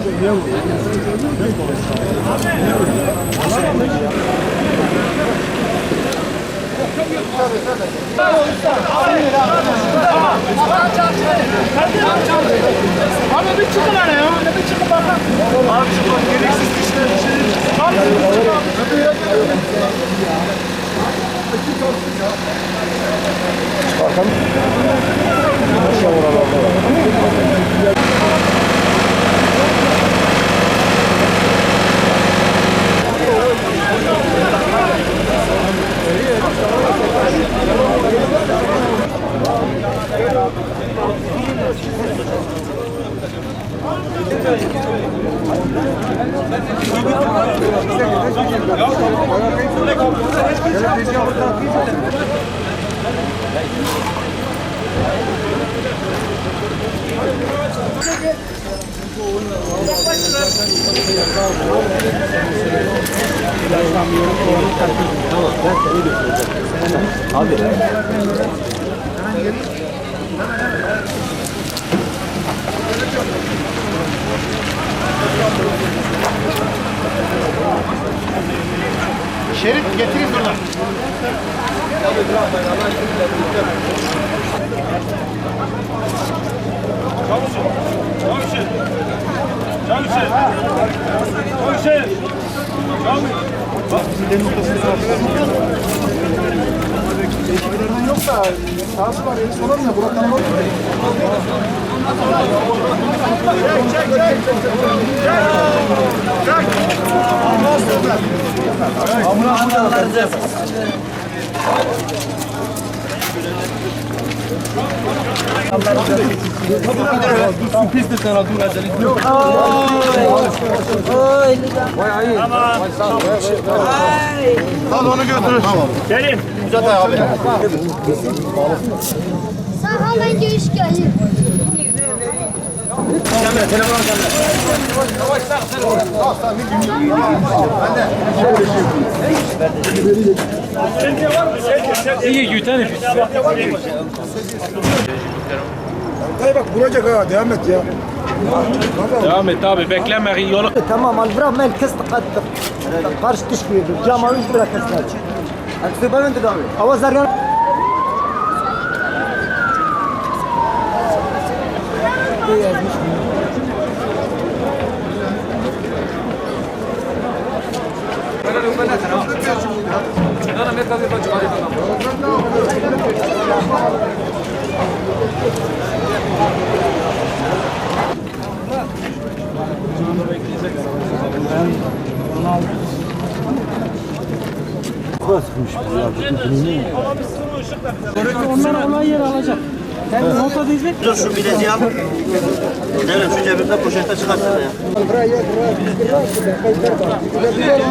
Abi bir çıkın hele ya. Bir çıkın bakın. Abi çıkın. Gereksiz işler. Bakalım. Abi. Şerit getirin buradan. Çavuşum. Çavuşum. Çavuşum. Çavuşum. Çavuş. Bak bizim deniz noktasını eskilerden yok da sahası var. El sorar mı? Burak Hanım var. Pistir sana dur acele. Yok. Al onu götürür. Tamam. Gelin. Uzat abi. Sağ ol ben görüş geldim. Telefon al sen. İyi güten Hayır bak vuracak ha devam et ya. Devam et abi bekleme yolu. تمام البرا ما الكست قد قرش تشكي الجامعة مش برا كسلات أكتب بمن تدعي أول زرقان onlar olay yeri alacak. Sen nota diyecek. Dur şu bileziği al. Evet şu cebimde poşette çıkartsana ya.